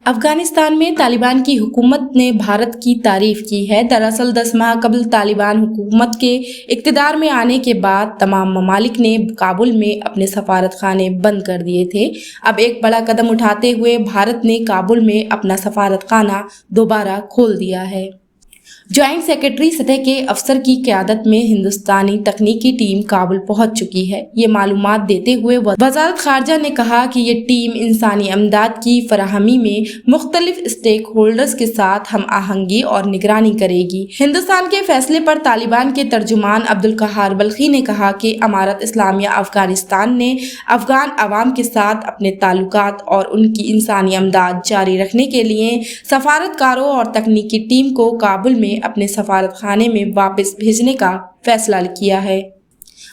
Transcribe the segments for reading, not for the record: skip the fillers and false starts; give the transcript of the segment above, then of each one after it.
अफगानिस्तान में तालिबान की हुकूमत ने भारत की तारीफ की है। दरअसल 10 माह कबल तालिबान हुकूमत के इक़्तिदार में आने के बाद तमाम ममालिक ने काबुल में अपने सफारत खाने बंद कर दिए थे। अब एक बड़ा कदम उठाते हुए भारत ने काबुल में अपना सफारत खाना दोबारा खोल दिया है। ज्वाइंट सेक्रेटरी सतह के अफसर की क़यादत में हिंदुस्तानी तकनीकी टीम काबुल पहुंच चुकी है। ये मालूमात देते हुए वज़ारत ख़ारजा ने कहा कि ये टीम इंसानी अमदाद की फराहमी में मुख्तलिफ स्टेक होल्डर्स के साथ हम आहंगी और निगरानी करेगी। हिंदुस्तान के फैसले पर तालिबान के तर्जुमान अब्दुल क़हार बल्खी ने कहा कि अमारत इस्लामिया अफगानिस्तान ने अफगान अवाम के साथ अपने ताल्लुकात और उनकी इंसानी अमदाद जारी रखने के लिए सफारतकारों और तकनीकी टीम को काबुल में अपने सफारत खाने में वापस भेजने का फैसला किया है।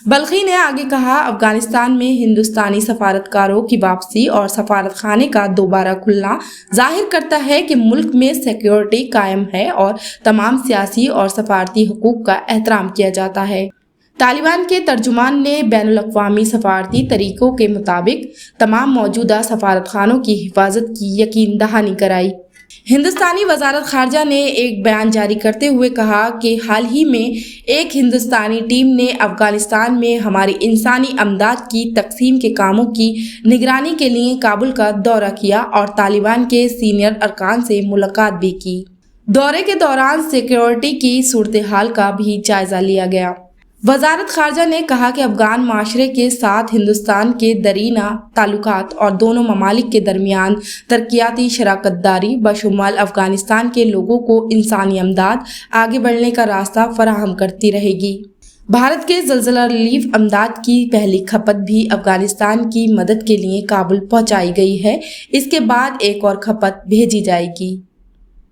बल्खी ने आगे कहा, अफगानिस्तान में हिंदुस्तानी सफारतकारों की वापसी और सफारत खाने का दोबारा खुलना जाहिर करता है कि मुल्क में सिक्योरिटी कायम है और तमाम सियासी और सफारती हुकूक का एहतराम किया जाता है। तालिबान के तर्जुमान ने बैनुल अक़वामी सफारती तरीक़ों के मुताबिक तमाम मौजूदा सफारत खानों की हिफाजत की यकीन दहानी कराई। हिंदुस्तानी वज़ारत ख़ारजा ने एक बयान जारी करते हुए कहा कि हाल ही में एक हिंदुस्तानी टीम ने अफ़गानिस्तान में हमारी इंसानी अमदाद की तक़सीम के कामों की निगरानी के लिए काबुल का दौरा किया और तालिबान के सीनियर अरकान से मुलाकात भी की। दौरे के दौरान सिक्योरिटी की सूरत हाल का भी जायज़ा लिया गया। वज़ारत ख़ारजा ने कहा कि अफ़गान माशरे के साथ हिंदुस्तान के दरीना ताल्लुकात और दोनों ममालिक के दरमियान तरक्याती शराकतदारी बशुमाल अफ़गानिस्तान के लोगों को इंसानी अमदाद आगे बढ़ने का रास्ता फराहम करती रहेगी। भारत के ज़लज़ला रिलीफ अमदाद की पहली खपत भी अफ़गानिस्तान की मदद के लिए काबुल पहुंचाई गई है। इसके बाद एक और खपत भेजी जाएगी।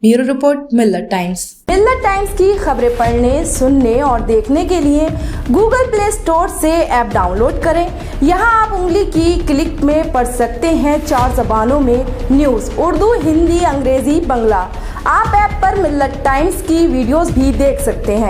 ब्यूरो रिपोर्ट, मिल्लत टाइम्स। मिल्लत टाइम्स की खबरें पढ़ने, सुनने और देखने के लिए गूगल प्ले स्टोर से ऐप डाउनलोड करें। यहां आप उंगली की क्लिक में पढ़ सकते हैं 4 ज़बानों में न्यूज़, उर्दू, हिंदी, अंग्रेजी, बंगला। आप ऐप पर मिल्लत टाइम्स की वीडियोस भी देख सकते हैं।